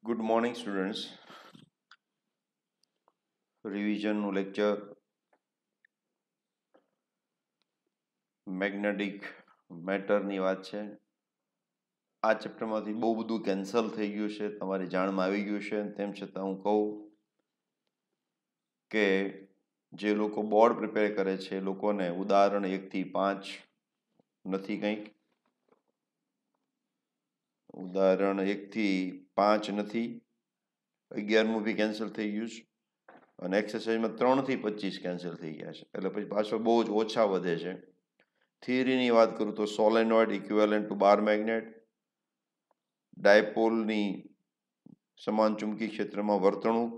Good morning, students. Revision નું lecture magnetic મેટરની વાત છે. આ ચેપ્ટરમાંથી બહુ બધું કેન્સલ થઈ ગયું છે, તમારી જાણમાં આવી ગયું છે. તેમ છતાં હું કહું કે જે લોકો બોર્ડ પ્રિપેર કરે છે એ લોકોને ઉદાહરણ 1 થી 5 નથી, કંઈક ઉદાહરણ 1 થી 5 નથી, 11મું બી કેન્સલ થઈ ગયું છે અને એક્સરસાઇઝમાં 3 થી 25 કેન્સલ થઈ ગયા છે. એટલે પછી પાછળ બહુ જ ઓછા વધે છે. થિયરીની વાત કરું તો solenoid equivalent to bar magnet, ડાયપોલની સમાન ચુંબકી ક્ષેત્રમાં વર્તણૂક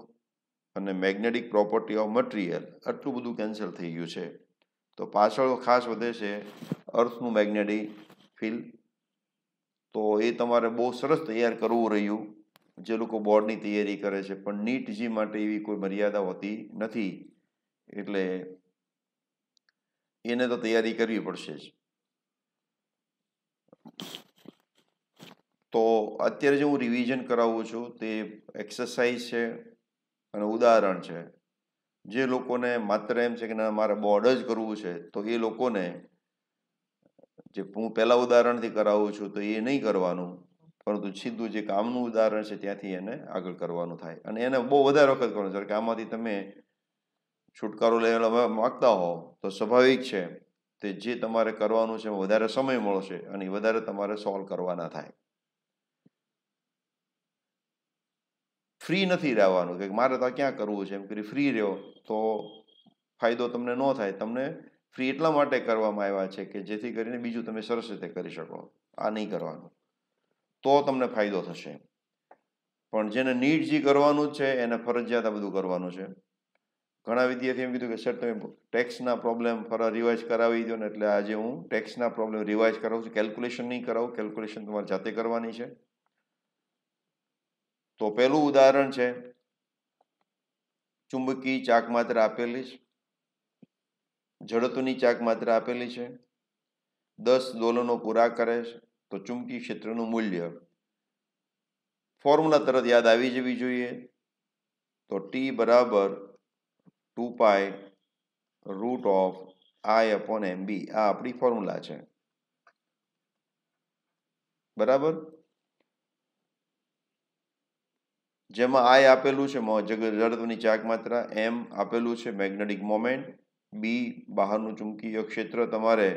અને મેગ્નેટિક પ્રોપર્ટી ઓફ મટીરિયલ, આટલું બધું કેન્સલ થઈ ગયું છે. તો પાછળ ખાસ વધે છે અર્થનું મેગ્નેટિક ફિલ્ડ. તો એ તમારે બહુ સરસ તૈયાર કરવું રહ્યું જે લોકો બોર્ડની તૈયારી કરે છે, પણ નીટ જી માટે એવી કોઈ મર્યાદા હોતી નથી, એટલે એને તો તૈયારી કરવી પડશે જ. તો અત્યારે જે હું રિવિઝન કરાવું છું તે એક્સરસાઇઝ છે અને ઉદાહરણ છે. જે લોકોને માત્ર એમ છે કે ના મારે બોર્ડ જ કરવું છે, તો એ લોકોને જે હું પહેલા ઉદાહરણથી કરાવું છું તો એ નહીં કરવાનું, પરંતુ સીધું જે કામનું ઉદાહરણ છે ત્યાંથી એને આગળ કરવાનું થાય. અને એને બહુ વધારે વખત કરવાનું છે, કે આમાંથી તમે છુટકારો લેવા માગતા હો તો સ્વાભાવિક છે તે જે તમારે કરવાનું છે વધારે સમય મળશે અને વધારે તમારે સોલ્વ કરવાના થાય. ફ્રી નથી રહેવાનું કે મારે તો ક્યાં કરવું છે એમ કરી ફ્રી રહ્યો તો ફાયદો તમને ન થાય. તમને ફ્રી એટલા માટે કરવામાં આવ્યા છે કે જેથી કરીને બીજું તમે સરસ રીતે કરી શકો. આ નહીં કરવાનું તો તમને ફાયદો થશે. પણ જેને નીટ જે કરવાનું છે એને ફરજિયાત આ બધું કરવાનું છે. ઘણા વિદ્યાર્થીઓ એમ કીધું કે સર તમે ટેક્સના પ્રોબ્લેમ ફરા રિવાઇઝ કરાવી દો ને, એટલે આજે હું ટેક્સના પ્રોબ્લેમ રિવાઇઝ કરાવું છું. કેલ્ક્યુલેશન નહીં કરાવું, કેલ્ક્યુલેશન તમારે જાતે કરવાની છે. તો પહેલું ઉદાહરણ છે ચુંબકી ચાક માત્રા આપેલી છે, જડત્વની ચાક માત્રા આપેલી છે, 10 દોલનો પૂરા કરે છે, તો ચુંબકી ક્ષેત્રનું મૂલ્ય ફોર્મ્યુલા તરત યાદ આવી જવી જોઈએ. તો T બરાબર 2π √I/MB, આ આપણી ફોર્મ્યુલા છે. બરાબર, જેમાં I આપેલું છે જડત્વની ચાક માત્રા, M આપેલું છે મેગ્નેટિક મોમેન્ટ, B બહારનું ચુંબકીય ક્ષેત્ર તમારે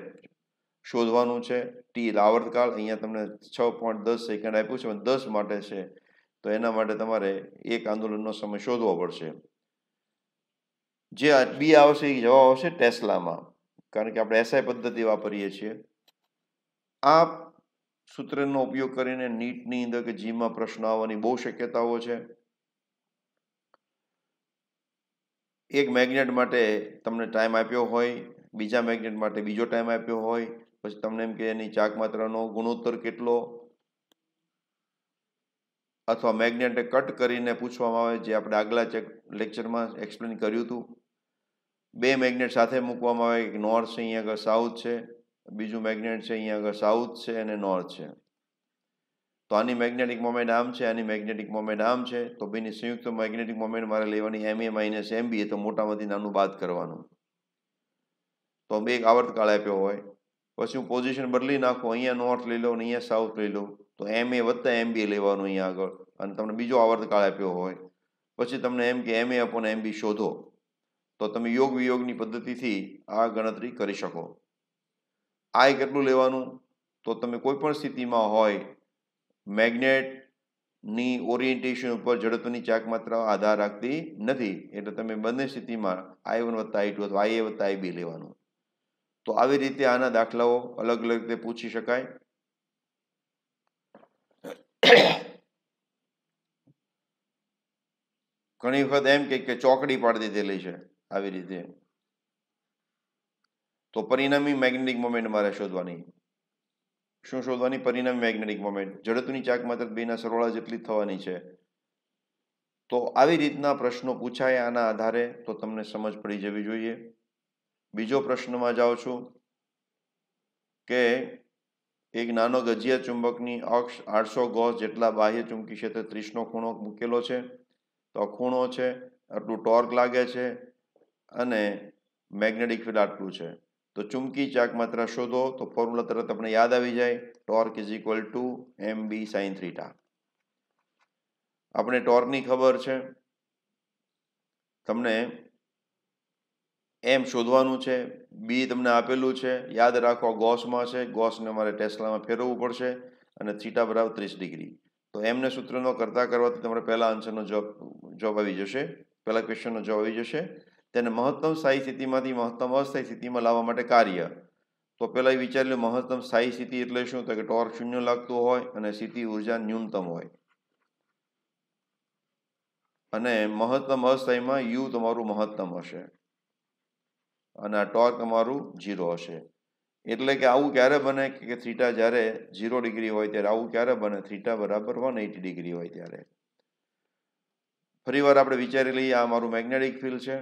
શોધવાનું છે, T આવર્તકાળ અહીંયા તમને 6.10 સેકન્ડ આપ્યું છે, 10 માટે છે, તો એના માટે તમારે એક આંદોલનનો સમય શોધવો પડશે. જે B આવશે એ જવાબ આવશે ટેસ્લામાં, કારણ કે આપણે SI પદ્ધતિ વાપરીએ છીએ. આ સૂત્રનો ઉપયોગ કરીને નીટની અંદર કે જીમાં પ્રશ્નો આવવાની બહુ શક્યતાઓ છે. એક મેગ્નેટ માટે તમને ટાઈમ આપ્યો હોય, બીજા મેગ્નેટ માટે બીજો ટાઈમ આપ્યો હોય, પછી તમને એમ કે એની ચાક માત્રાનો ગુણોત્તર કેટલો, અથવા મેગ્નેટને કટ કરીને પૂછવામાં આવે, જે આપણે આગલા લેક્ચરમાં એક્સપ્લેન કર્યું હતું. બે મેગ્નેટ સાથે મૂકવામાં આવે, એક નોર્થ છે અહીંયા આગળ સાઉથ છે, બીજું મેગ્નેટ છે અહીંયા આગળ સાઉથ છે અને નોર્થ છે. તો આની મેગ્નેટિક મોમેન્ટ આમ છે, આની મેગ્નેટિક મોમેન્ટ આમ છે, તો બેની સંયુક્ત મેગ્નેટિક મોમેન્ટ મારે લેવાની MA - MB, તો મોટામાંથી નાનું બાદ કરવાનું. તો બે એક આવર્તકાળ આપ્યો હોય, પછી હું પોઝિશન બદલી નાખું, અહીંયા નોર્થ લઈ લઉં, અહીંયા સાઉથ લઈ લઉં, તો MA + MB લેવાનું અહીંયા આગળ, અને તમને બીજો આવર્તકાળ આપ્યો હોય, પછી તમને એમ કે MA/MB શોધો, તો તમે યોગ વિયોગની પદ્ધતિથી આ ગણતરી કરી શકો. I કેટલું લેવાનું, તો તમે કોઈ પણ સ્થિતિમાં હોય મેગ્નેટની ઓરિએન્ટેશન ઉપર જડત્વની ચાક માત્રા આધાર રાખતી નથી, એટલે તમે બંને સ્થિતિમાં I1 + I2 અથવા IA + IB લેવાનું. તો આવી રીતે આના દાખલાઓ અલગ અલગ રીતે પૂછી શકાય. ઘણી વખત એમ કે ચોકડી પાડી દીધેલી છે આવી રીતે, તો પરિણામી મેગ્નેટિક મોમેન્ટ મારે શોધવાની. શું શોધવાની? પરિણામી મેગ્નેટિક મોમેન્ટ. જડત્વની ચાક માત્રા બેના સરવાળા જેટલી થવાની છે. તો આવી રીતના પ્રશ્નો પૂછાય આના આધારે, તો તમને સમજ પડી જવી જોઈએ. બીજો પ્રશ્નમાં જાઉં છું કે એક નાનો ગજિયા ચુંબકની અક્ષ 800 ગોસ જેટલા બાહ્ય ચુંબકી ક્ષેત્ર 30નો ખૂણો મૂકેલો છે, તો ખૂણો છે, આટલું ટોર્ક લાગે છે અને મેગ્નેટિક ફિલ્ડ આટલું છે. તો ચુંબકી ચાક માત્રા શોધો. તો ફોર્મ્યુલા તરત આપણે યાદ આવી જાય, torque is equal to mb sin theta. આપણે ટોર્કની ખબર છે, તમને એમ શોધવાનું છે, બી તમને આપેલું છે, યાદ રાખો ગોસમાં છે, ગોસને મારે ટેસ્લામાં ફેરવવું પડશે અને થીટા બરાબર 30 ડિગ્રી. તો એમને સૂત્રનો કરવાથી તમારે પહેલા આન્સરનો જવાબ આવી જશે, પહેલા ક્વેશ્ચનનો જવાબ આવી જશે. તેને મહત્તમ સ્થાયી સ્થિતિમાંથી મહત્તમ અસ્થાયી સ્થિતિમાં લાવવા માટે કાર્ય. તો પહેલાં એ વિચારી લો, મહત્તમ સ્થાયી સ્થિતિ એટલે શું? તો કે ટોર્ક 0 લાગતું હોય અને સ્થિતિ ઉર્જા ન્યૂનતમ હોય, અને મહત્તમ અસ્થાયીમાં યુ તમારું મહત્તમ હશે અને આ ટોર્ક તમારું 0 હશે. એટલે કે આવું ક્યારે બને કે થીટા જ્યારે 0 ડિગ્રી હોય ત્યારે આવું ક્યારે બને? થીટા બરાબર 180 ડિગ્રી હોય ત્યારે. ફરીવાર આપણે વિચારી લઈએ, આ મારું મેગ્નેટિક ફિલ્ડ છે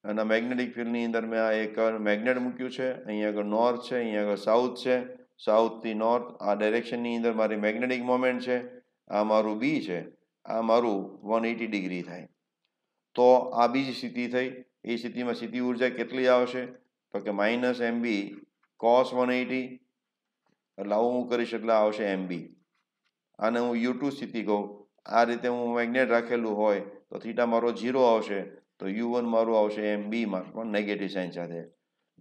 અને મેગ્નેટિક ફિલ્ડની અંદર મેં આ એક મેગ્નેટ મૂક્યું છે. અહીંયા આગળ નોર્થ છે, અહીંયા આગળ સાઉથ છે, સાઉથથી નોર્થ આ ડાયરેક્શનની અંદર મારી મેગ્નેટિક મોમેન્ટ છે. આ મારું બી છે, આ મારું 180 ડિગ્રી થાય. તો આ બીજી સ્થિતિ થઈ. એ સ્થિતિમાં સ્થિતિ ઉર્જા કેટલી આવશે? તો કે -mb cos 180, એટલે આવું હું કરીશ એટલે આવશે mb. આને હું u2 સ્થિતિ કહું. આ રીતે હું મેગ્નેટ રાખેલું હોય તો થીટા મારો 0 આવશે, તો u1 મારું આવશે mb માં પણ નેગેટિવ સાઇન સાથે.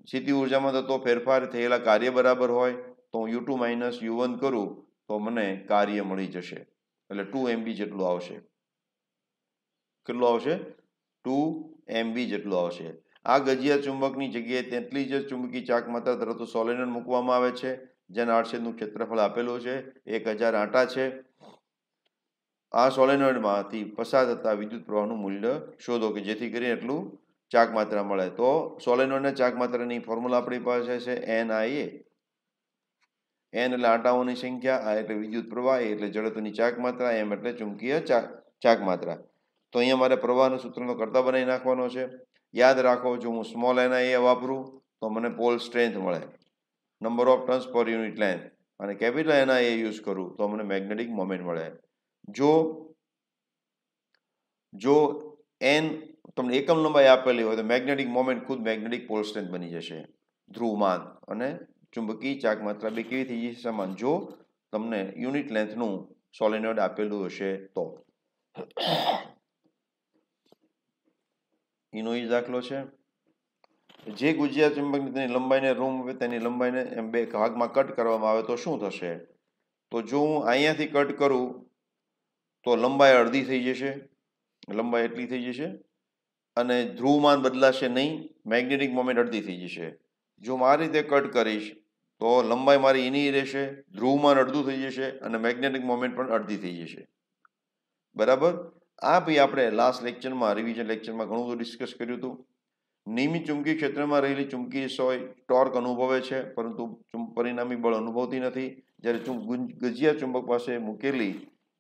સ્થિતિ ઉર્જામાં થતો ફેરફાર થયેલા કાર્ય બરાબર હોય તો હું u2 માઇનસ u1 કરું તો મને કાર્ય મળી જશે, એટલે 2mb જેટલું આવશે. કેટલું આવશે? 2mb જેટલું આવશે. આ ગજિયા ચુંબકની જગ્યાએ તેટલી જ ચુંબકી ચાક માત્રા ધરાવતું સોલેનોઇડ મૂકવામાં આવે છે, જેના આડછેદનું ક્ષેત્રફળ આપેલું છે 1000 આંટા છે. આ સોલેનોઇડમાંથી પસાર થતા વિદ્યુત પ્રવાહનું મૂલ્ય શોધો કે જેથી કરીને એટલું ચાક માત્રા મળે. તો સોલેનોઇડના ચાક માત્રાની ફોર્મ્યુલા આપણી પાસે છે NIA. n એટલે આંટાઓની સંખ્યા, આ એટલે વિદ્યુત પ્રવાહ, એટલે જડત્વની ચાક માત્રા, m એટલે ચુંબકીય ચાક માત્રા. તો અહીંયા મારે પ્રવાહના સૂત્રનો કરતા બનાવી નાખવાનો છે. યાદ રાખો, જો હું સ્મોલ NIA વાપરું તો મને પોલ સ્ટ્રેન્થ મળે, નંબર ઓફ ટર્ન્સ પર યુનિટ લેન્થ, અને કેપિટલ NIA યુઝ કરું તો મને મેગ્નેટિક મોમેન્ટ મળે. જો n તમને એકમ લંબાઈ આપેલી હોય તો મેગ્નેટિક મોમેન્ટ ખુદ મેગ્નેટિક પોલ સ્ટ્રેન્થ બની જશે. ધ્રુવમાન અને ચુંબકીય ચાક માત્રા બે કેવી થઈ જશે? સમાન, જો તમને યુનિટ લેન્થનું સોલેનોઇડ આપેલું હશે તો. એનો એ દાખલો છે, જે ગુજિયા ચુંબકની તેની લંબાઈને તેની લંબાઈને એમ બે ભાગમાં કટ કરવામાં આવે તો શું થશે? તો જો હું અહીંયાથી કટ કરું તો લંબાઈ અડધી થઈ જશે, લંબાઈ એટલી થઈ જશે અને ધ્રુવમાન બદલાશે નહીં, મેગ્નેટિક મોમેન્ટ અડધી થઈ જશે. જો મારી રીતે કટ કરીશ તો લંબાઈ મારી એની રહેશે, ધ્રુવમાન અડધું થઈ જશે અને મેગ્નેટિક મોમેન્ટ પણ અડધી થઈ જશે. બરાબર. આ ભાઈ આપણે લાસ્ટ લેક્ચરમાં, રિવિઝન લેક્ચરમાં ઘણું બધું ડિસ્કસ કર્યું હતું. નિયમિત ચુંબકીય ક્ષેત્રમાં રહેલી ચુંબકીય સોય ટોર્ક અનુભવે છે, પરંતુ પરિણામી બળ અનુભવતી નથી. જ્યારે ગજિયા ચુંબક પાસે મૂકેલી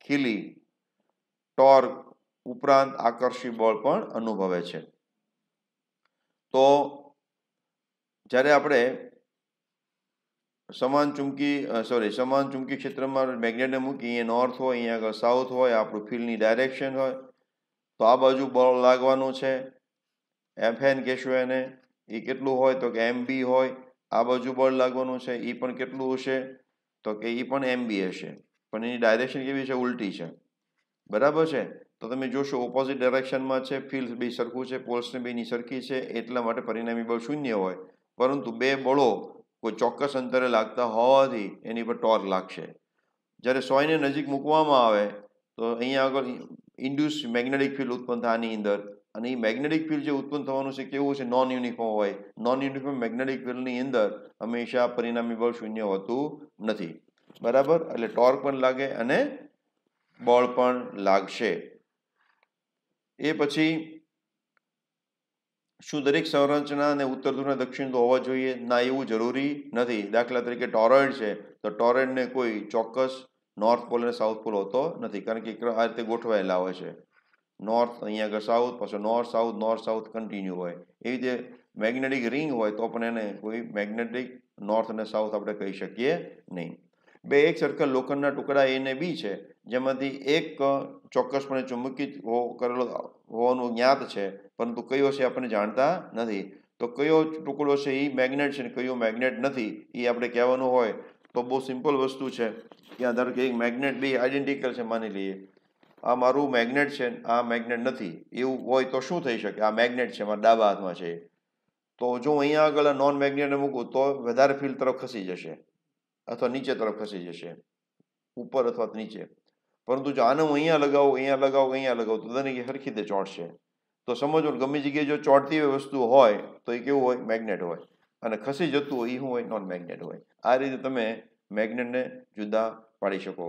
ખીલી ટોર્ક ઉપરાંત આકર્ષી બળ પણ અનુભવે છે. તો જ્યારે આપણે સમાન ચુંબકી ક્ષેત્રમાં મેગ્નેટને મૂકી, અહીંયા નોર્થ હોય, અહીંયા આગળ સાઉથ હોય, આપણું ફિલ્ડની ડાયરેક્શન હોય, તો આ બાજુ બળ લાગવાનું છે Fn કહેશું એને. એ કેટલું હોય? તો કે mb હોય. આ બાજુ બળ લાગવાનું છે, એ પણ કેટલું હશે? તો કે એ પણ mb હશે, પણ એની ડાયરેક્શન કેવી છે? ઉલટી છે. બરાબર છે. તો તમે જોશો ઓપોઝિટ ડાયરેક્શનમાં છે, ફિલ્ડ બે સરખું છે, પોલ્સને બેની સરખી છે, એટલા માટે પરિણામી બળ 0 હોય. પરંતુ બે બળો કોઈ ચોક્કસ અંતરે લાગતા હોવાથી એની પર ટોર્ક લાગશે. જ્યારે સોયને નજીક મૂકવામાં આવે તો અહીંયા આગળ ઇન્ડ્યુસ મેગ્નેટિક ફિલ્ડ ઉત્પન્ન થાય આની અંદર, અને એ મેગ્નેટિક ફિલ્ડ જે ઉત્પન્ન થવાનું છે કેવું છે? નોન યુનિફોર્મ હોય. નોન યુનિફોર્મ મેગ્નેટિક ફિલ્ડની અંદર હંમેશા પરિણામી બળ 0 હોતું નથી. બરાબર. એટલે ટોર્ક પણ લાગે અને બળ પણ લાગશે. એ પછી શું દરેક સંરચના અને ઉત્તર ધ્રુવ અને દક્ષિણ ધ્રુવ હોવા જોઈએ? ના, એવું જરૂરી નથી. દાખલા તરીકે ટોરોઇડ છે, તો ટોરોઇડને કોઈ ચોક્કસ નોર્થ પોલ અને સાઉથ પોલ હોતો નથી, કારણ કે આ રીતે ગોઠવાયેલા હોય છે. નોર્થ, અહીંયા આગળ સાઉથ, પછી નોર્થ સાઉથ કન્ટિન્યુ હોય. એવી રીતે મેગ્નેટિક રિંગ હોય તો પણ એને કોઈ મેગ્નેટિક નોર્થ અને સાઉથ આપણે કહી શકીએ નહીં. બે એક સરખા લોખંડના ટુકડા એ ને બી છે, જેમાંથી એક ચોક્કસપણે ચુંબકિત કરેલો હોવાનું જ્ઞાત છે, પરંતુ કયો છે આપણે જાણતા નથી. તો કયો ટુકડો છે એ મેગ્નેટ છે ને કયો મેગ્નેટ નથી એ આપણે કહેવાનું હોય તો બહુ સિમ્પલ વસ્તુ છે. ત્યાં ધારો કે એક મેગ્નેટ બે આઈડેન્ટિકલ છે માની લઈએ, આ મારું મેગ્નેટ છે આ મેગ્નેટ નથી, એવું હોય તો શું થઈ શકે? આ મેગ્નેટ છે મારા ડાબા હાથમાં છે, તો જો હું અહીંયા આગળ નોન મેગ્નેટને મૂકું તો વધારે ફિલ્ડ તરફ ખસી જશે અથવા નીચે તરફ ખસી જશે, ઉપર અથવા નીચે. પરંતુ જો આને હું અહીંયા લગાવું અહીંયા લગાવું તો દરેક સરખી રીતે ચોંટશે. તો સમજો ગમે જગ્યાએ જો ચોંટતી એવી વસ્તુ હોય તો એ કેવું હોય? મેગ્નેટ હોય. અને ખસી જતું હોય એ શું હોય? નોન મેગ્નેટ હોય. આ રીતે તમે મેગ્નેટને જુદા પાડી શકો.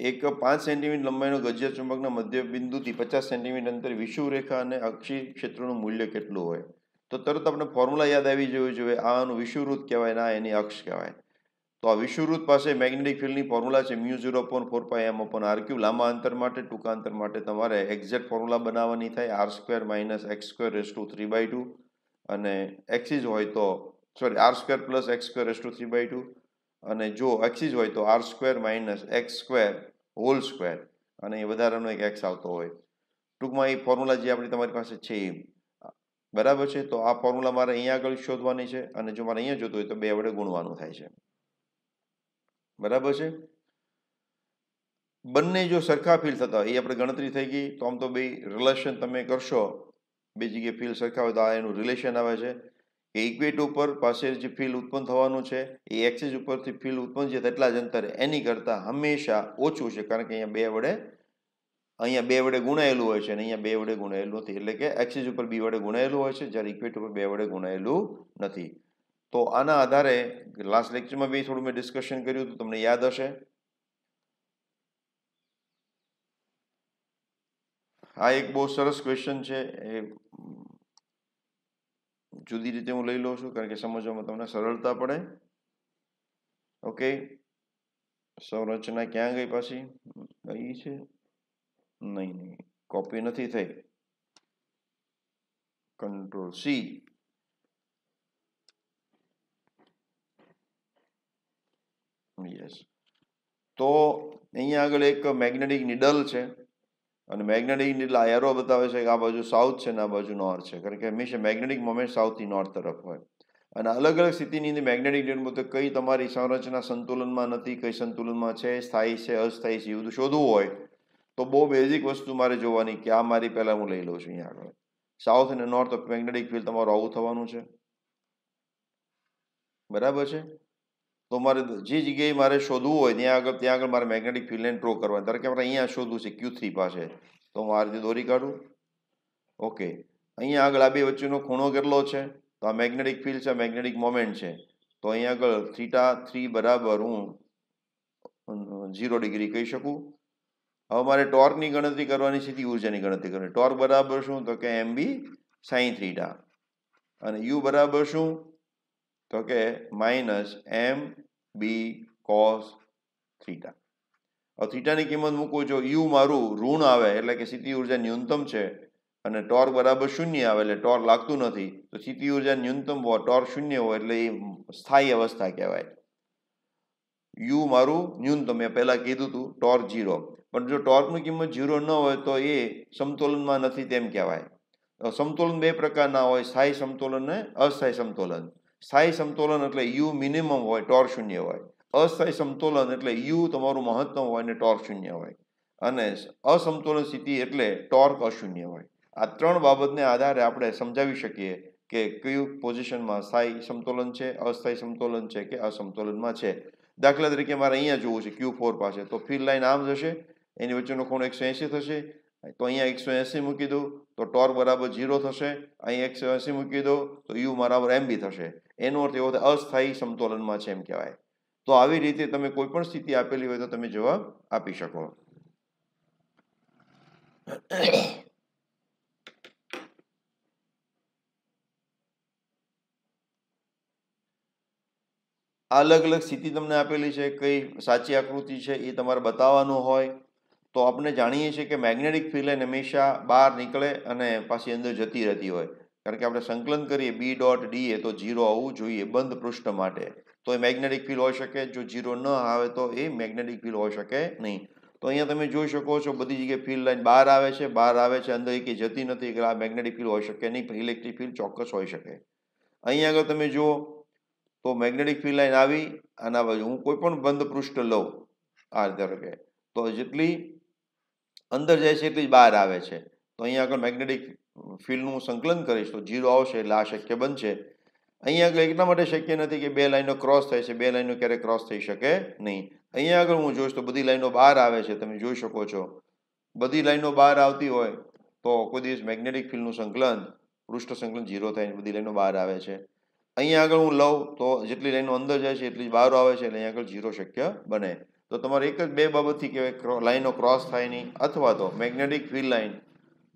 એક 5 સેન્ટીમીટર લંબાઈનો ગજિયા ચુંબકના મધ્ય બિંદુથી 50 સેન્ટીમીટર અંતરે વિષુવરેખા અને અક્ષી ક્ષેત્રનું મૂલ્ય કેટલું હોય? તો તરત આપણે ફોર્મ્યુલા યાદ આવી જવું જોઈએ. આનું વિષુવવૃત્ત કહેવાય, ના એની અક્ષ કહેવાય. તો આ વિષુવવૃત્ત પાસે મેગ્નેટિક ફિલ્ડની ફોર્મ્યુલા છે μ0/4πm/r³. લાંબા અંતર માટે, ટૂંકા અંતર માટે તમારે એક્ઝેક્ટ ફોર્મ્યુલા બનાવવાની થાય, r² - x²⁵ અને એક્સિસ હોય તો r² + x²⁵, અને જો એક્સિસ હોય તો r² - x²² અને એ વધારાનો એક એક્સ આવતો હોય. ટૂંકમાં એ ફોર્મ્યુલા જે આપણી તમારી પાસે છે એ બરાબર છે. તો આ ફોર્મ્યુલા મારે અહીંયા આગળ શોધવાની છે, અને જો મારે અહીંયા જોતું હોય તો 2 વડે ગુણવાનું થાય છે. બરાબર છે. બંને જો સરખા ફીલ થતા હોય એ આપણે ગણતરી થઈ ગઈ. તો આમ તો બે રિલેશન તમે કરશો, બે જગ્યાએ ફીલ સરખા હોય તો આ એનું રિલેશન આવે છે કે ઇક્વેટર ઉપર પાસે જે ફીલ ઉત્પન્ન થવાનું છે એ એક્સિસ ઉપરથી ફીલ ઉત્પન્ન છે તેટલા જ અંતરે એની કરતાં હંમેશા ઓછું છે, કારણ કે અહીંયા બે વડે ગુણાયેલું હોય છે અને અહીંયા 2 વડે ગુણાયેલું નથી. એટલે કે એક્સિસ ઉપર 2 વડે ગુણાયેલું હોય છે, જ્યારે ઇક્વેટર ઉપર 2 વડે ગુણાયેલું નથી. તો આના આધારે લાસ્ટ લેક્ચરમાં બી થોડું મેં ડિસ્કશન કર્યું હતું, તમને યાદ હશે. આ એક બહુ સરસ ક્વેશ્ચન છે. એ જુદી રીતે હું લઈ લઉં છું કારણ કે સમજવામાં તમને સરળતા પડે. ઓકે, સંરચના ક્યાં ગઈ? પાછી અહીં છે? નહીં, કોપી નથી થઈ. Ctrl+C. યસ. તો અહીંયા આગળ એક મેગ્નેટિક નીડલ છે, અને મેગ્નેટિક નીડલ આ એરો બતાવે છે કે આ બાજુ સાઉથ છે ને આ બાજુ નોર્થ છે, કારણ કે હંમેશા મેગ્નેટિક મોમેન્ટ સાઉથથી નોર્થ તરફ હોય. અને અલગ અલગ સ્થિતિની અંદર મેગ્નેટિક નીડલ તો કઈ તમારી સંરચના સંતુલનમાં નથી, કઈ સંતુલનમાં છે, સ્થાયી છે, અસ્થાયી છે, એ બધું શોધવું હોય તો બહુ બેઝિક વસ્તુ મારે જોવાની કે આ મારી પહેલા હું લઈ લઉં છું. અહીંયા આગળ સાઉથ અને નોર્થ ઓફ મેગ્નેટિક ફિલ્ડ તમારું આવું થવાનું છે. બરાબર છે. તો મારે જે જગ્યાએ મારે શોધવું હોય ત્યાં આગળ મારે મેગ્નેટિક ફિલ્ડને ડ્રો કરવાની. ધારો કે આપણે અહીંયા શોધવું છે Q3 પાસે, તો હું આ રીતે દોરી કાઢું. ઓકે, અહીંયા આગળ આ બે વચ્ચેનો ખૂણો કેટલો છે? તો આ મેગ્નેટિક ફિલ્ડ છે, મેગ્નેટિક મોમેન્ટ છે. તો અહીંયા આગળ θ3 બરાબર હું 0 ડિગ્રી કહી શકું. હવે મારે ટોર્કની ગણતરી કરવાની, સ્થિતિ ઉર્જાની ગણતરી કરવાની. ટોર્ક બરાબર શું? તો કે mb sin θ, અને u બરાબર શું? તો કે -mb cos θ. હવે થીટાની કિંમત મૂકું, જો યુ મારું ઋણ આવે એટલે કે સ્થિતિ ઉર્જા ન્યૂનતમ છે, અને ટોર્ક બરાબર 0 આવે એટલે ટોર્ક લાગતું નથી, તો સ્થિતિ ઉર્જા ન્યૂનતમ હોય, ટોર્ક 0 હોય એટલે એ સ્થાયી અવસ્થા કહેવાય. યુ મારું ન્યૂનતમ, મેં પહેલા કીધું હતું ટોર્ક 0, પણ જો ટોર્કની કિંમત 0 ન હોય તો એ સમતોલનમાં નથી તેમ કહેવાય. સમતોલન બે પ્રકારના હોય, સ્થાયી સમતોલન ને અસ્થાયી સમતોલન. સ્થાયી સમતોલન એટલે યુ મિનિમમ હોય, ટોર્ક 0 હોય. અસ્થાયી સમતોલન એટલે યુ તમારું મહત્તમ હોય ને ટોર્ક 0 હોય. અને અસમતોલન સ્થિતિ એટલે ટોર્ક અશૂન્ય હોય. આ ત્રણ બાબતને આધારે આપણે સમજાવી શકીએ કે કયું પોઝિશનમાં સ્થાયી સમતોલન છે, અસ્થાયી સમતોલન છે કે અસમતોલનમાં છે. દાખલા તરીકે મારે અહીંયા જોવું છે Q4 પાસે, તો ફીલ્ડ લાઈન આમ જશે, એની વચ્ચેનો ખૂણો 180 થશે. તો અહીંયા 180 મૂકી દઉં તો ટોર્ક બરાબર 0 થશે. અહીં 180 મૂકી દો તો યુ બરાબર mb થશે. એનો અર્થ એવો થાય અસ્થાયી સમતોલનમાં છે એમ કહેવાય. તો આવી રીતે તમે કોઈ પણ સ્થિતિ આપેલી હોય તો તમે જવાબ આપી શકો. અલગ અલગ સ્થિતિ તમને આપેલી છે, કઈ સાચી આકૃતિ છે એ તમારે બતાવવાનું હોય તો આપણે જાણીએ છીએ કે મેગ્નેટિક ફિલ્ડ લાઇન હંમેશા બહાર નીકળે અને પાછી અંદર જતી રહેતી હોય, કારણ કે આપણે સંકલન કરીએ બી ડોટ ડી એ તો 0 આવવું જોઈએ બંધ પૃષ્ઠ માટે, તો એ મેગ્નેટિક ફિલ્ડ હોઈ શકે. જો 0 ન આવે તો એ મેગ્નેટિક ફિલ્ડ હોઈ શકે નહીં. તો અહીંયા તમે જોઈ શકો છો બધી જગ્યાએ ફિલ્ડ લાઇન બહાર આવે છે, અંદર એકે જતી નથી, એટલે આ મેગ્નેટિક ફિલ્ડ હોઈ શકે નહીં, પણ ઇલેક્ટ્રિક ફિલ્ડ ચોક્કસ હોઈ શકે. અહીંયા આગળ તમે જુઓ તો મેગ્નેટિક ફિલ્ડ લાઇન આવી આના બાજુ, હું કોઈ પણ બંધ પૃષ્ઠ લઉં આ ધારો કે, તો જેટલી અંદર જાય છે એટલી જ બહાર આવે છે. તો અહીંયા આગળ મેગ્નેટિક ફિલ્ડનું સંકલન કરીશ તો 0 આવશે, એટલે આ શક્ય બનશે. અહીંયા આગળ એટલા માટે શક્ય નથી કે બે લાઈનો ક્રોસ થાય છે, બે લાઈનો ક્યારેય ક્રોસ થઈ શકે નહીં. અહીંયા આગળ હું જોઈશ તો બધી લાઈનો બહાર આવે છે, તમે જોઈ શકો છો બધી લાઈનો બહાર આવતી હોય તો કોઈ દિવસ મેગ્નેટિક ફિલ્ડનું સંકલન પૃષ્ઠ સંકલન 0 થાય, બધી લાઈનો બહાર આવે છે. અહીંયા આગળ હું લઉં તો જેટલી લાઈનો અંદર જાય છે એટલી જ બહાર આવે છે, એટલે અહીંયા આગળ 0 શક્ય બને. તો તમારે એક જ બે બાબતથી કહેવાય લાઈનો ક્રોસ થાય નહીં, અથવા તો મેગ્નેટિક ફિલ્ડ લાઈન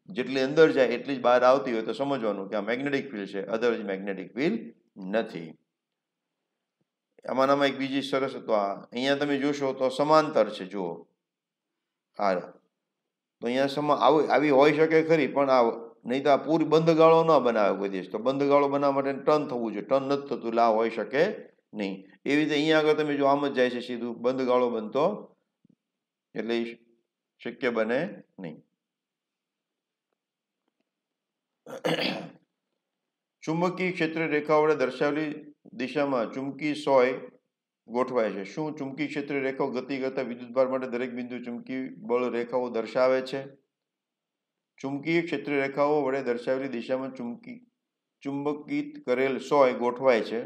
જેટલી અંદર જાય એટલી જ બહાર આવતી હોય તો સમજવાનું કે આ મેગ્નેટિક ફિલ્ડ છે, અધરવાઇઝ મેગ્નેટિક ફિલ્ડ નથી. આમાંનામાં એક બીજી સરસ તો અહીંયા તમે જોશો તો સમાંતર છે, જુઓ આ તો અહીંયા આવી હોઈ શકે ખરી, પણ આ નહીં તો આ પૂરી બંધ ગાળો ન બનાવે કોઈ દિવસ. તો બંધ ગાળો બનાવવા માટે ટર્ન થવું જોઈએ, ટર્ન નથી થતું એટલે આ હોઈ શકે નહીં. એવી રીતે અહીંયા આગળ તમે જો આમ જ જાય છે સીધું, બંધ ગાળો બનતો એટલે શક્ય બને નહીં. ચુંબકીય ક્ષેત્ર રેખાઓ વડે દર્શાવેલી દિશામાં ચુંબકી સોય ગોઠવાય છે. શું ચુંબકીય ક્ષેત્ર રેખાઓ ગતિ કરતા વિદ્યુતભાર માટે દરેક બિંદુ ચુંબકીય બળ રેખાઓ દર્શાવે છે? ચુંબકીય ક્ષેત્ર રેખાઓ વડે દર્શાવેલી દિશામાં ચુંબકિત કરેલ સોય ગોઠવાય છે.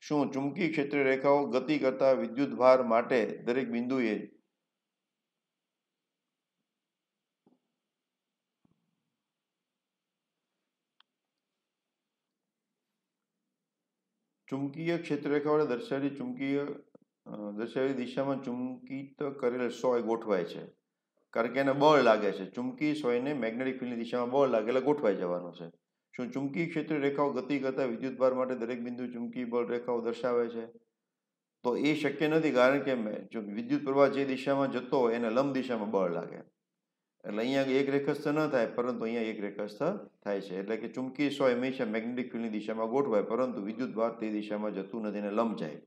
શું ચુંબકીય ક્ષેત્ર રેખાઓ ગતિ કરતા વિદ્યુતભાર માટે દરેક બિંદુએ ચુંબકીય ક્ષેત્ર રેખા વડે દર્શાવેલી દિશામાં ચુંબકિત કરેલ સોય ગોઠવાય છે, કારણ કે એને બળ લાગે છે. ચુંબકીય સોયને મેગ્નેટિક ફિલ્ડની દિશામાં બળ લાગે એટલે ગોઠવાઈ જવાનું છે. શું ચુંબકીય ક્ષેત્ર રેખાઓ ગતિ કરતા વિદ્યુતભાર માટે દરેક બિંદુ ચુંબકીય બળ રેખાઓ દર્શાવે છે? તો એ શક્ય નથી, કારણ કે વિદ્યુત પ્રવાહ જે દિશામાં જતો હોય એને લંબ દિશામાં બળ લાગે, એટલે અહીંયા એક રેખસ્થ ન થાય, પરંતુ અહીંયા એક રેખસ્થ થાય છે. એટલે કે ચુંબકીય સોય હંમેશા મેગ્નેટિક ફિલ્ડની દિશામાં ગોઠવાય, પરંતુ વિદ્યુતભાર તે દિશામાં જતું નથી અને લંબ જાય.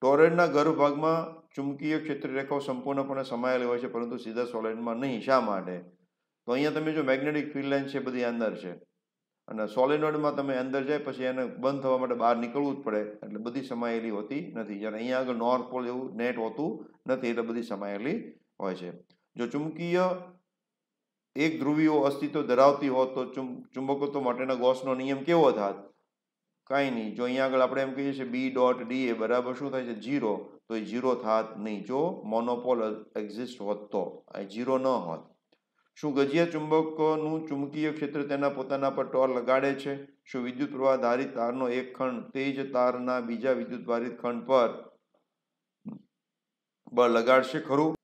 ટોરોઇડના ગર્ભભાગમાં ચુંબકીય ક્ષેત્ર રેખાઓ સંપૂર્ણપણે સમાયેલી હોય છે, પરંતુ સીધા સોલેનોઇડમાં નહીં. શા માટે? તો અહીંયા તમે જો મેગ્નેટિક ફિલ્ડ લાઇન છે બધી અંદર છે, અને સોલેનોઇડમાં તમે અંદર જાય પછી એને બંધ થવા માટે બહાર નીકળવું જ પડે, એટલે બધી સમાયેલી હોતી નથી. જ્યારે અહીંયા આગળ નોર્થ પોલ એવું નેટ હોતું નથી, એટલે બધી સમાયેલી હોય છે. જો ચુંબકીય એક ધ્રુવીઓ અસ્તિત્વ ધરાવતી હોત તો ચુંબકત્વ માટેના ગૌસનો નિયમ કેવો થાત? કાંઈ નહીં. જો અહીંયા આગળ આપણે એમ કહીએ છીએ બી ડોટ ડી એ બરાબર શું થાય છે? 0, તો એ 0 થાત નહીં. જો મોનોપોલ એક્ઝિસ્ટ હોત તો આ 0 ન હોત. શું ગજિયા ચુંબકનું ચુંબકીય ક્ષેત્ર તેના પોતાના પર ટોર લગાડે છે? શું વિદ્યુત પ્રવાહ ધારિત તારનો એક ખંડ તે જ તારના બીજા વિદ્યુત ભારિત ખંડ પર બળ લગાડશે ખરું?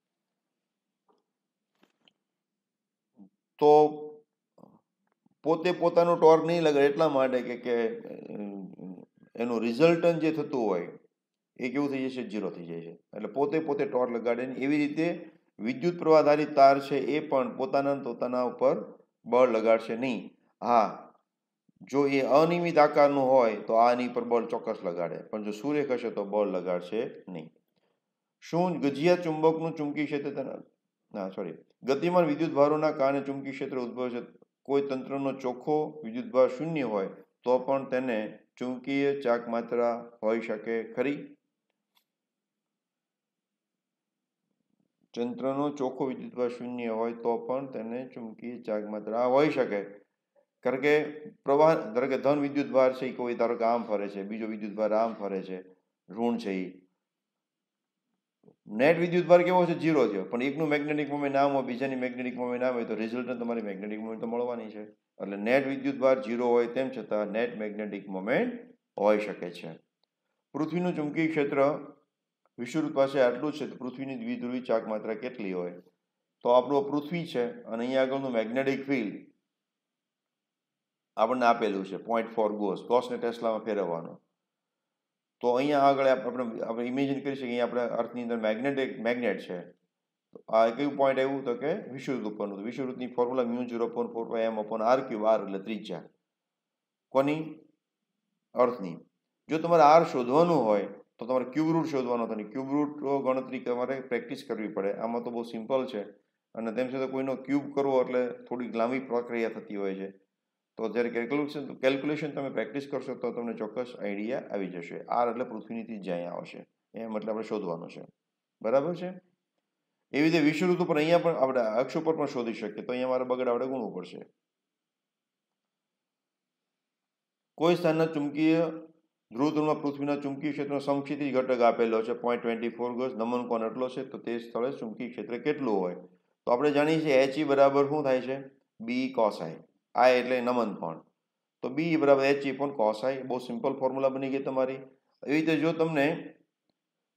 તો પોતે પોતાનું ટોર્ક નહીં લગાડે, એટલા માટે કે એનું રિઝલ્ટન જે થતું હોય એ કેવું થઈ જશે? 0 થઈ જાય છે. એટલે પોતે ટોર્ક લગાડે નહીં. એવી રીતે વિદ્યુત પ્રવાહધારિત તાર છે એ પણ પોતાના ઉપર બળ લગાડશે નહીં. હા, જો એ અનિયમિત આકારનું હોય તો આની પર બળ ચોક્કસ લગાડે, પણ જો સુરેખ હશે તો બળ લગાડશે નહીં. શું ગજિયા ચુંબકનું ચુંબકીય ક્ષેત્ર ગતિમાન વિદ્યુત ભારોના કારણે ચુંબકીય ક્ષેત્ર ઉદ્ભવે છે? કોઈ તંત્રનો ચોખ્ખો વિદ્યુતભાર 0 હોય તો પણ તેને ચુંબકીય ચાક માત્રા હોઈ શકે ખરી? તંત્રનો ચોખ્ખો વિદ્યુતભાર 0 હોય તો પણ તેને ચુંબકીય ચાક માત્રા હોઈ શકે, કારણ કે પ્રવાહ ધારો કે ધન વિદ્યુતભાર છે, કોઈ ધારો કે આમ ફરે છે, બીજો વિદ્યુતભાર આમ ફરે છે, ઋણ છે, નેટ વિદ્યુતભાર કેવો છે? 0 થયો, પણ એકનું મેગ્નેટિક મોમેન્ટ આમ હોય, બીજાની મેગ્નેટિક મોમેન્ટ આમ હોય, તો રિઝલ્ટન્ટ તમારી મેગ્નેટિક મોમેન્ટ તો મળવાની છે. એટલે નેટ વિદ્યુતભાર 0 હોય તેમ છતાં નેટ મેગ્નેટિક મોમેન્ટ હોઈ શકે છે. પૃથ્વીનું ચુંબકીય ક્ષેત્ર વિષુવવૃત્ત પાસે આટલું છે, તો પૃથ્વીની દ્વિધ્રુવી ચાક માત્રા કેટલી હોય? તો આપણું પૃથ્વી છે અને અહીંયા આગળનું મેગ્નેટિક ફિલ્ડ આપણને આપેલું છે 0.4 ગોસને ટેસ્લામાં ફેરવવાનો. તો અહીંયા આગળ આપણે ઇમેજિન કરી શકીએ આપણે અર્થની અંદર મેગ્નેટ છે. તો આ કયું પોઈન્ટ આવ્યું તો કે વિષુવવૃત્ત ઉપરનું. વિષુવવૃત્તની ફોર્મ્યુલા μ0/4πm/r3 r એટલે ત્રિજ્યા કોની? અર્થની. જો તમારે આર શોધવાનું હોય તો તમારે ક્યુબ રૂટ શોધવાનો થાય. ક્યુબ રૂટ ગણતરી તમારે પ્રેક્ટિસ કરવી પડે. આમાં તો બહુ સિમ્પલ છે અને તેમ છતાં કોઈનો ક્યુબ કરવો એટલે થોડીક લાંબી પ્રક્રિયા થતી હોય છે. તો જ્યારે કેલ્ક્યુલેશન તમે પ્રેક્ટિસ કરશો તો તમને ચોક્કસ આઈડિયા આવી જશે. આર એટલે પૃથ્વીની ત્રિજ્યા અહીંયા આવશે, એમ એટલે આપણે શોધવાનું છે. બરાબર છે. એવી રીતે વિષુવવૃત્ત ઉપર અહીંયા પણ આપણે અક્ષ ઉપર પણ શોધી શકીએ. તો અહીંયા મારે બગડ આપણે ગુણવું પડશે. કોઈ સ્થાનના ચુંબકીય ધ્રુવધ્રુવમાં પૃથ્વીના ચુંબકીય ક્ષેત્રનો સમક્ષિતિજ ઘટક આપેલો છે 0.24 ગજ, નમન કોણ એટલો છે. તો તે સ્થળે ચુંબકીય ક્ષેત્ર કેટલું હોય? તો આપણે જાણીએ છીએ HE બરાબર શું થાય છે? B cos I. I એટલે નમન કોણ. તો B બરાબર HE પણ cos I. બહુ સિમ્પલ ફોર્મ્યુલા બની ગઈ તમારી. એવી રીતે જો તમને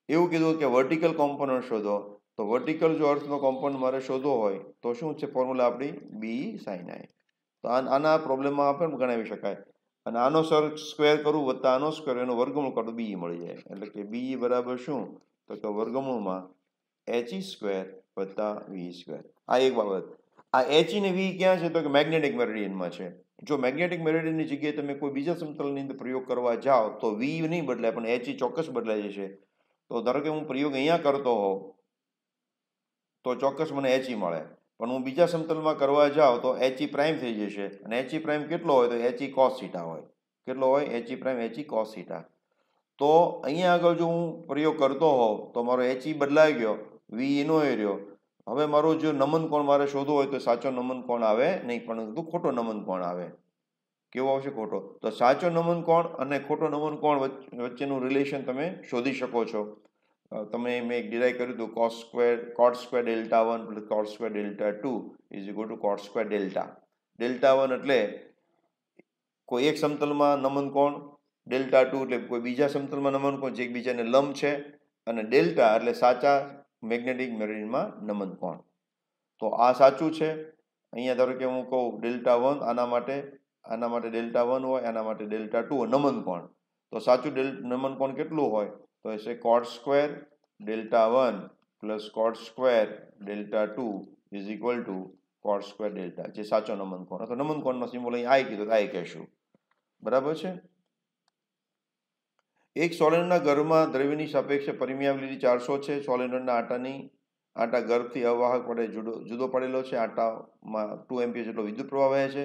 એવું કીધું કે વર્ટિકલ કોમ્પોનન્ટ શોધો, તો વર્ટિકલ જો અર્થનો કોમ્પોનન્ટ મારે શોધવો હોય તો શું છે ફોર્મ્યુલા આપણી? B sin I. તો આના પ્રોબ્લેમમાં આપણે ગણાવી શકાય. અને આનો સ્ક્વેર કરું વત્તા આનો સ્ક્વેર એનો વર્ગમૂળ કરું B મળી જાય. એટલે કે B બરાબર શું? તો કે વર્ગમૂળમાં HE સ્ક્વેર વત્તા V સ્ક્વેર. આ એક બાબત. આ HE ને V ક્યાં છે? તો કે મેગ્નેટિક મેરિડિયનમાં છે. જો મેગ્નેટિક મેરિડિયનની જગ્યાએ તમે કોઈ બીજા સમતલની અંદર પ્રયોગ કરવા જાઓ તો V નહીં બદલાય પણ HE ચોક્કસ બદલાઈ જશે. તો ધારો કે હું પ્રયોગ અહીંયા કરતો હોઉં તો ચોક્કસ મને HE મળે, પણ હું બીજા સમતલમાં કરવા જાઉં તો HE પ્રાઇમ થઈ જશે. અને HE પ્રાઇમ કેટલો હોય? તો HE cos થીટા હોય. કેટલો હોય? HE prime HE cos theta. તો અહીંયા આગળ જો હું પ્રયોગ કરતો હોઉં તો મારો HE બદલાઈ ગયો, V એનો એ રહ્યો. હવે મારો જો નમન કોણ મારે શોધવો હોય તો સાચો નમન કોણ આવે નહીં, પરંતુ ખોટો નમન કોણ આવે. કેવો આવશે? ખોટો. તો સાચો નમન કોણ અને ખોટો નમન કોણ વચ્ચેનું રિલેશન તમે શોધી શકો છો. તમે મેં એક ડિરાઈવ કર્યું હતું cot square delta 1 plus cot square delta 2 is equal to cot square delta. Delta 1 એટલે કોઈ એક સમતલમાં નમન કોણ, ડેલ્ટા 2 એટલે કોઈ બીજા સમતલમાં નમન કોણ જે એકબીજાને લંબ છે, અને ડેલ્ટા એટલે સાચા મેગ્નેટિક મેરિડિયનમાં નમન કોણ. તો આ સાચું છે. અહીંયા ધારો કે હું કહું ડેલ્ટા 1 આના માટે ડેલ્ટા 1 હોય, આના માટે ડેલ્ટા 2 નમન કોણ. તો સાચું નમન કોણ કેટલું હોય? તો એ cot square delta 1 plus cot square delta 2 is equal to cot square delta, જે સાચો નમન કોણ. તો નમન કોણનો સિમ્બોલ અહીં I કીધું તો I કહેશું. બરાબર છે. એક સોલેનોઇડના ગર્ભમાં દ્રવ્યની સાપેક્ષે પરમિયાબિલિટી 400 છે. સોલેનોઇડના આટા ગર્ભથી અવાહક વડે જુદો પડેલો છે. આટામાં 2 એમ્પિયર જેટલો વિદ્યુત પ્રવાહ વહે છે.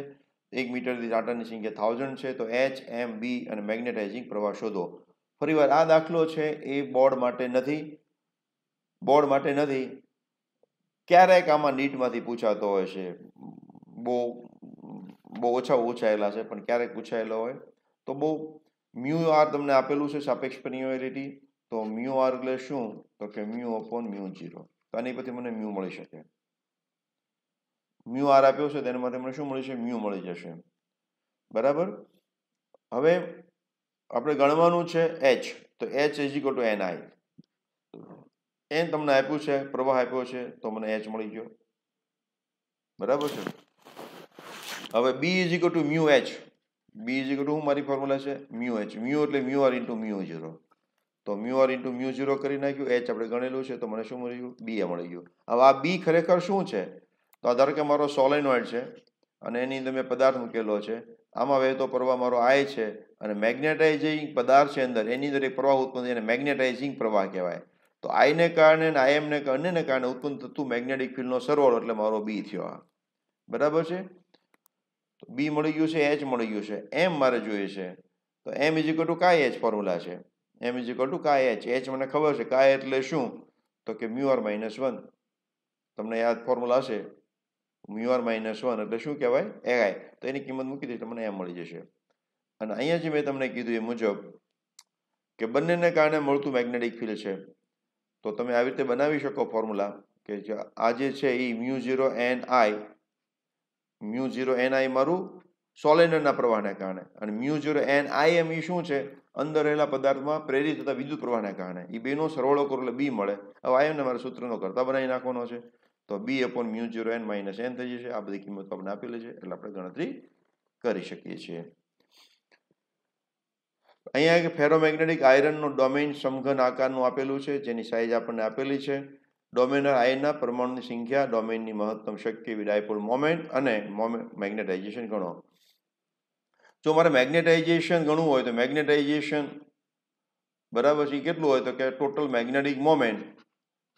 1 મીટરથી આટાની સંખ્યા 1000 છે. તો H, M, B અને મેગ્નેટાઇઝિંગ પ્રવાહ શોધો. ફરીવાર આ દાખલો છે એ બોર્ડ માટે નથી. ક્યારેક આમાં નીટમાંથી પૂછાતો હોય છે. બહુ ઓછા પૂછાયેલા છે પણ ક્યારેક પૂછાયેલો હોય. તો બહુ μr તમને આપેલું છે સાપેક્ષ પરમિયાબિલિટી. તો μr એટલે શું? તો કે μ/μ0. તો આની પરથી મને μ મળી શકે. μr આપ્યો છે તેનામાંથી મને શું મળી છે? μ મળી જશે. બરાબર. હવે આપણે ગણવાનું છે H. તો H is equal to NI. n તમને આપ્યું છે, પ્રવાહ આપ્યો છે, તો મને H મળી ગયો. બરાબર છે. હવે B is equal to μH. B is equal to શું મારી ફોર્મ્યુલા છે? μH. μ એટલે μr ઇન્ટુ μ0. તો μr ઇન્ટુ μ0 કરી નાખ્યું. H આપણે ગણેલું છે તો મને શું મળી ગયું? B મળી ગયું. હવે આ B ખરેખર શું છે? તો ધારો કે મારો સોલેનોઇડ છે અને એની અંદર મેં પદાર્થ મૂકેલો છે. આમાં વહેતો પ્રવાહ મારો I છે અને મેગ્નેટાઇઝિંગ પદાર્થ છે અંદર, એની અંદર એક પ્રવાહ ઉત્પન્ન થાય એને મેગ્નેટાઇઝિંગ પ્રવાહ કહેવાય. તો I ને કારણે અને IM ને અન્યને કારણે ઉત્પન્ન થતું મેગ્નેટિક ફિલ્ડનો સરવાળો એટલે મારો B થયો. બરાબર છે. તો B મળી ગયું છે, H મળી ગયું છે. M મારે જોઈએ છે. તો M ઇઝ ઇક્વલ ટુ કાઈ H ફોર્મ્યુલા છે. M ઇઝ ઇક્વલ ટુ કાઈ H. H મને ખબર છે. કાઈ એટલે શું? તો કે μr-1. તમને યાદ ફોર્મ્યુલા હશે. μr-1 એટલે શું કહેવાય? AI. તો એની કિંમત મૂકી દઈશ તો મને M મળી જશે. અને અહીંયા જે મેં તમને કીધું એ મુજબ કે બંનેને કારણે મળતું મેગ્નેટિક ફિલ્ડ છે. તો તમે આવી રીતે બનાવી શકો ફોર્મ્યુલા કે આ જે છે એ μ0 ni મારું સોલેનોઇડના પ્રવાહને કારણે, અને μ0 NIM એ શું છે? અંદર રહેલા પદાર્થમાં પ્રેરિત થતા વિદ્યુત પ્રવાહને કારણે. એ બેનો સરવાળો કરો એટલે B મળે. હવે IM ને મારે સૂત્રનો કરતા બનાવી નાખવાનો છે. તો B/μ0 n - n થઈ જશે. આ બધી કિંમતો આપણે આપેલી છે એટલે આપણે ગણતરી કરી શકીએ છીએ. અહીંયા એક ફેરોમેગ્નેટિક આયરનનો ડોમેઇન સમઘન આકારનું આપેલું છે, જેની સાઇઝ આપણને આપેલી છે. ડોમેનર આયનના પરમાણુની સંખ્યા, ડોમેનની મહત્તમ શક્તિ એવી ડાયપોલ મોમેન્ટ અને મેગ્નેટાઇઝેશન ગણો. જો મારે મેગ્નેટાઇઝેશન ગણવું હોય તો મેગ્નેટાઇઝેશન બરાબર છે કેટલું હોય તો કે total magnetic moment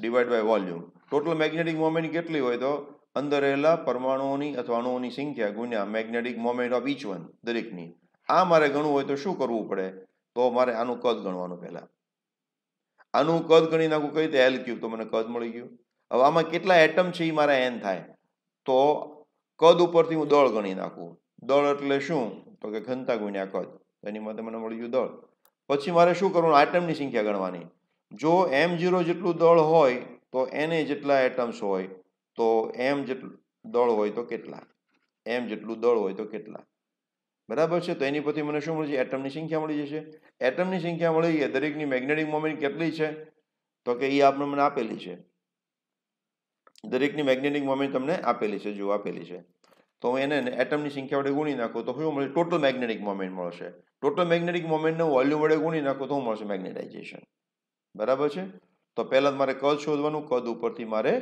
divide by volume. Total magnetic moment કેટલી હોય તો અંદર રહેલા પરમાણુઓની અથવા અણુઓની સંખ્યા ગુણ્યા magnetic moment of each one, દરેકની. આ મારે ગણવું હોય તો શું કરવું પડે? તો મારે આનું કદ ગણવાનું. પહેલા આનું કદ ગણી નાખું. કઈ રીતે? L cube. તો મને કદ મળી ગયું. હવે આમાં કેટલા એટમ છે એ મારા n થાય, તો કદ ઉપરથી હું દળ ગણી નાખું. દળ એટલે શું? તો કે ઘનતા ગુણ્યા કદ. એની માટે મને મળી ગયું દળ. પછી મારે શું કરવાનું? આટમની સંખ્યા ગણવાની. જો m0 જેટલું દળ હોય તો Na જેટલા એટમ્સ હોય, તો m જેટલું દળ હોય તો કેટલા? m જેટલું દળ હોય તો કેટલા? બરાબર છે. તો એની પરથી મને શું મળી જશે? એટમની સંખ્યા મળી જશે. એટમની સંખ્યા મળી ગઈ. દરેકની મેગ્નેટિક મોમેન્ટ કેટલી છે તો કે એ આપણે મને આપેલી છે. દરેકની મેગ્નેટિક મોમેન્ટ તમને આપેલી છે, જો આપેલી છે. તો હું એને એટમની સંખ્યા વડે ગુણી નાખું તો શું મળે? ટોટલ મેગ્નેટિક મોમેન્ટ મળશે. ટોટલ મેગ્નેટિક મોમેન્ટને વોલ્યુમ વડે ગુણી નાખું તો શું મળશે? મેગ્નેટાઇઝેશન. બરાબર છે. તો પહેલા મારે કદ શોધવાનું. કદ ઉપરથી મારે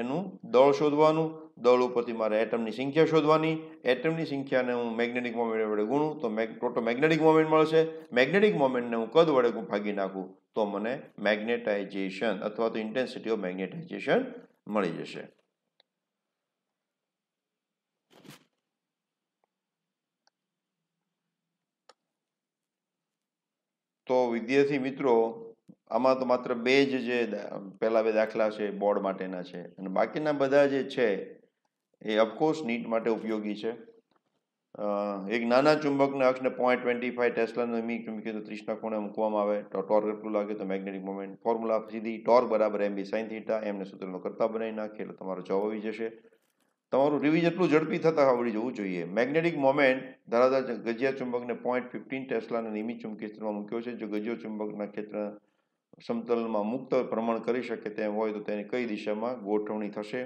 એનું દળ શોધવાનું. દળ ઉપરથી મારે એટમની સંખ્યા શોધવાની. એટમની સંખ્યાને હું મેગ્નેટિક મોમેન્ટ વડે ગુણું તો ટોટલ મેગ્નેટિક મોમેન્ટ મળશે. મેગ્નેટિક મોમેન્ટને હું કદ વડે ભાગી નાખું તો મને મેગ્નેટાઇઝેશન અથવા તો ઇન્ટેન્સિટી ઓફ મેગ્નેટાઇઝેશન મળી જશે. તો વિદ્યાર્થી મિત્રો, આમાં તો માત્ર બે જ જે પહેલા બે દાખલા છે બોર્ડ માટેના છે, અને બાકીના બધા જે છે એ ઓફકોર્સ નીટ માટે ઉપયોગી છે. એક નાના ચુંબકના અક્ષને 0.25 ટેસ્લાનો મી ચુંબકીય 30ના ખૂણે મૂકવામાં આવે તો ટોર્ક કેટલું લાગે? તો મેગ્નેટિક મોમેન્ટ. ફોર્મ્યુલા સીધી, ટોર્ક બરાબર mb sin θ. એમને સૂત્રનો કરતા બનાવી નાખીએ એટલે તમારો જવાબ આવી જશે. તમારું રિવિઝન એટલું ઝડપી થતા આવડી જવું જોઈએ. મેગ્નેટિક મોમેન્ટ ધરાવતા ગજિયા ચુંબકને 0.15 ટેસ્લાના નિયમિત ચુંબકીય ક્ષેત્રમાં મૂક્યો છે. જો ગજિયો ચુંબકના ક્ષેત્ર સમતલમાં મુક્ત ભ્રમણ કરી શકે તેમ હોય તો તેની કઈ દિશામાં ગોઠવણી થશે?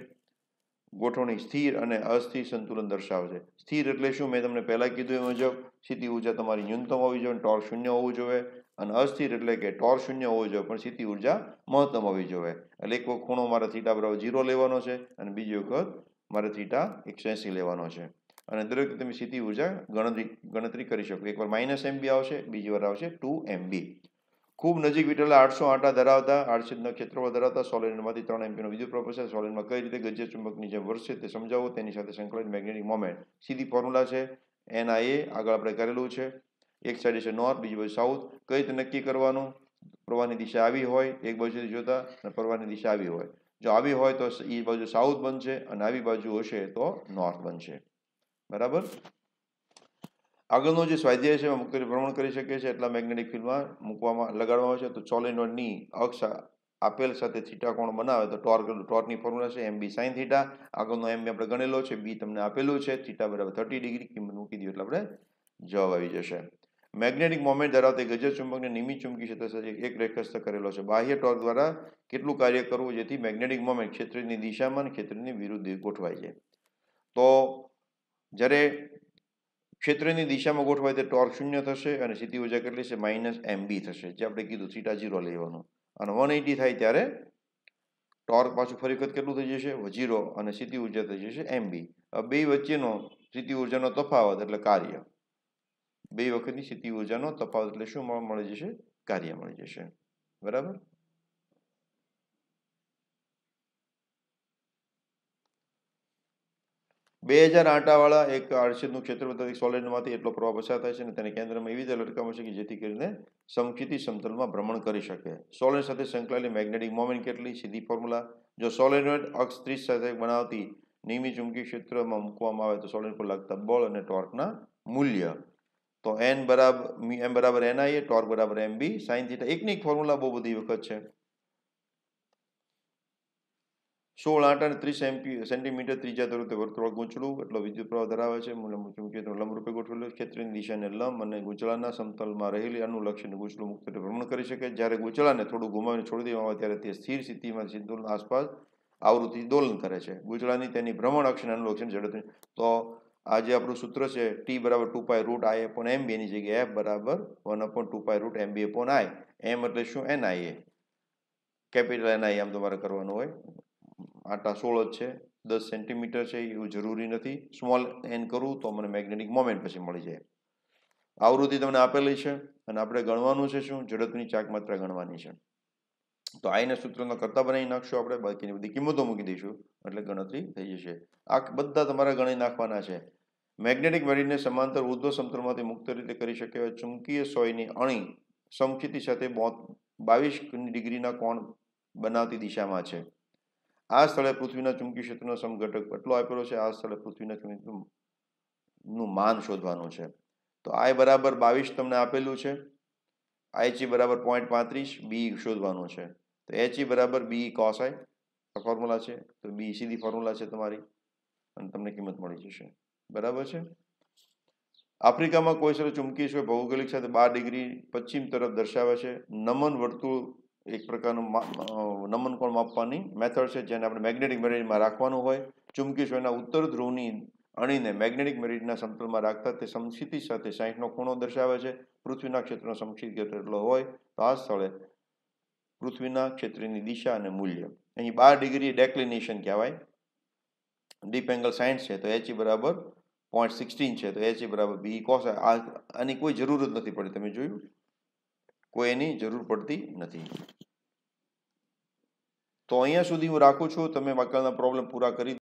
ગોઠવણી સ્થિર અને અસ્થિર સંતુલન દર્શાવશે. સ્થિર એટલે શું? મેં તમને પહેલા કીધું એ મુજબ સ્થિતિ ઉર્જા તમારી ન્યૂનતમ હોવી જોઈએ, ટોર્ક શૂન્ય હોવું જોઈએ. અને અસ્થિર એટલે કે ટોર્ક શૂન્ય હોવું જોઈએ પણ સ્થિતિ ઉર્જા મહત્તમ હોવી જોઈએ. એટલે એક વખત ખૂણો મારા θ બરાબર 0 લેવાનો છે અને બીજી વખત મારે θ 180 લેવાનો છે. અને દરેક તમે સ્થિતિ ઉર્જા ગણતરી કરી શકો. એકવાર -mb આવશે, બીજી વાર આવશે 2mb. ખૂબ નજીક વીટેલા 800 આંટા ધરાવતા આડછેદનો ક્ષેત્રફળ ધરાવતા સોલેનોઇડમાંથી 3 એમ્પીયરનો વિદ્યુત પ્રવાહ પસાર. સોલેનોઇડમાં કઈ રીતે ગજિયા ચુંબકની જેમ વર્તશે તે સમજાવો. તેની સાથે સંકળાયેલ મેગ્નેટિક મોમેન્ટ. સીધી ફોર્મ્યુલા છે Na. આગળ આપણે કરેલું છે. એક સાઈડ છે નોર્થ, બીજી બાજુ સાઉથ. કઈ રીતે નક્કી કરવાનું? પ્રવાહની દિશા આવી હોય એક બાજુથી જોતા અને પ્રવાહની દિશા આવી હોય. જો આવી હોય તો એ બાજુ સાઉથ બનશે અને આવી બાજુ હશે તો નોર્થ બનશે. બરાબર. આગળનો જે સ્વાધ્યાય છે એમાં મુક્ત ભ્રમણ કરી શકે છે એટલા મેગ્નેટિક ફિલ્ડમાં લગાડવામાં આવે છે. તો સોલેનોઇડની અક્ષ આપેલ સાથે થીટા કોણ બનાવે તો ટોર્કની ફોર્મ્યુલા છે mb sin θ. આગળનો m આપણે ગણેલો છે, b તમને આપેલું છે. θ બરાબર 30 ડિગ્રી. કિંમત મૂકી દો એટલે આપણે જવાબ આવી જશે. મેગ્નેટિક મોમેન્ટ ધરાવતા ગજિયા ચુંબકને નિયમિત ચુંબકીય ક્ષેત્ર સાથે એક રેખાસ્થ કરેલો છે. બાહ્ય ટોર્ક દ્વારા કેટલું કાર્ય કરવું જેથી મેગ્નેટિક મોમેન્ટ ક્ષેત્રની દિશામાં અને ક્ષેત્રની વિરુદ્ધ ગોઠવાય છે? તો જ્યારે ક્ષેત્રની દિશામાં ગોઠવાય તે ટોર્ક શૂન્ય થશે અને સ્થિતિ ઉર્જા કેટલી છે? -mb થશે. જે આપણે કીધું θ 0 લેવાનું. અને 180 થાય ત્યારે ટોર્ક પાછું ફરી વખત કેટલું થઈ જશે? 0 અને સ્થિતિ ઉર્જા થઈ જશે mb. બે વચ્ચેનો સ્થિતિ ઉર્જાનો તફાવત એટલે કાર્ય. બે વખતની સ્થિતિ ઉર્જાનો તફાવત એટલે શું મળી જશે? કાર્ય મળી જશે. બરાબર. બે 2000 આંટાવાળા એક આડછેદનું ક્ષેત્રફળ સોલેનોઇડમાંથી એટલો પ્રવાહ પસાર થાય છે અને તેને કેન્દ્રમાં એવી રીતે લટકાવવામાં છે કે જેથી કરીને સમક્ષિતિજ સમતલમાં ભ્રમણ કરી શકે. સોલેનોઇડ સાથે સંકળાયેલી મેગ્નેટિક મોમેન્ટ કેટલી? સીધી ફોર્મ્યુલા. જો સોલેનોઇડ અક્ષ 30 સાથે બનાવતી નિયમિત ચુંબકીય ક્ષેત્રમાં મૂકવામાં આવે તો સોલેનોઇડ પર લાગતા બળ અને ટોર્કના મૂલ્ય. તો m બરાબર Na, ટોર્ક બરાબર mb sin θ. એકની એક ફોર્મ્યુલા બહુ બધી વખત છે. 16 આંટા અને 30 સેન્ટીમીટર ત્રિજ્યા ધરાવતું વર્તુળ ગૂંચળું એટલો વિદ્યુત પ્રવાહ ધરાવે છે. લંબરૂપે ગોઠવેલું ક્ષેત્રની દિશાને લંબ અને ગૂંચળાના સમતલમાં રહેલી અનુલક્ષીને ગૂંચળું મુક્ત રીતે ભ્રમણ કરી શકે. જ્યારે ગૂંચળાને થોડું ઘુમાવીને છોડી દેવામાં આવે ત્યારે તે સ્થિર સ્થિતિમાં સંતુલન આસપાસ આવૃત્તિ દોલન કરે છે. ગૂંચળાની તેની ભ્રમણ અક્ષને અનુલક્ષીને ઝડપથી. તો આ જે આપણું સૂત્ર છે ટી બરાબર 2π√i/mb એની જગ્યાએ f બરાબર 1/2π√mb/i. એમ એટલે શું? NI એ કેપિટલ NI આમ તમારે કરવાનું હોય. આટા 16 જ છે, 10 સેન્ટીમીટર છે એવું જરૂરી નથી. સ્મોલ n કરું તો મને મેગ્નેટિક મોમેન્ટ પછી મળી જાય. આવૃત્તિ તમને આપેલી છે અને આપણે ગણવાનું છે શું? ઝડપની ચાક માત્રા ગણવાની છે. તો આઈને સૂત્રનો કરતા બનાવી નાખશું આપણે, બાકીની બધી કિંમતો મૂકી દઈશું એટલે ગણતરી થઈ જશે. આ બધા તમારે ગણી નાખવાના છે. મેગ્નેટિક મેરિડને સમાંતર ઉર્ધ્વ સમતલમાંથી મુક્ત રીતે કરી શકે એવા ચુંબકીય સોયની અણી સમક્ષિતિ સાથે 22 ડિગ્રીના કોણ બનાવતી દિશામાં છે. આ સ્થળે પૃથ્વીના ચુંબકીય ક્ષેત્રનો સમઘટક એટલો આપેલો છે. આ સ્થળે પૃથ્વીના ચુંબકીયનું માન શોધવાનું છે. તો I બરાબર 22 તમને આપેલું છે, IC બરાબર 0.35, B શોધવાનું છે. તો HE બરાબર BE cos I ફોર્મ્યુલા છે, તો B સીધી ફોર્મ્યુલા છે તમારી અને તમને કિંમત મળી જશે. બરાબર છે. આફ્રિકામાં કોઈ ચુંબકીય સોય ભૌગોલિક સાથે 12 ડિગ્રી પશ્ચિમ તરફ દર્શાવે છે. નમન વર્તુળ એક પ્રકારનું નમન કોણ માપવાની મેથડ છે જેને આપણે મેગ્નેટિક મેરિડમાં રાખવાનું હોય. ચુંબકીય સોયના ઉત્તર ધ્રુવની અણીને મેગ્નેટિક મેરિડના સમતલમાં રાખતા તે સમક્ષિતિ સાથે 60નો ખૂણો દર્શાવે છે. પૃથ્વીના ક્ષેત્રનો સમક્ષિતિ એટલો હોય તો આ સ્થળે પૃથ્વીના ક્ષેત્રની દિશા અને મૂલ્ય. અહીં 12 ડિગ્રી ડેક્લિનેશન કહેવાય. ડીપ એંગલ 60 છે તો HE બરાબર 0.16 છે, તો HE બરાબર BE cos I. આની કોઈ જરૂર જ નથી પડતી. તમે જોયું, કોઈ એની જરૂર પડતી નથી. તો અહીંયા સુધી હું રાખું છું. તમે વાક્યના પ્રોબ્લેમ પૂરા કરી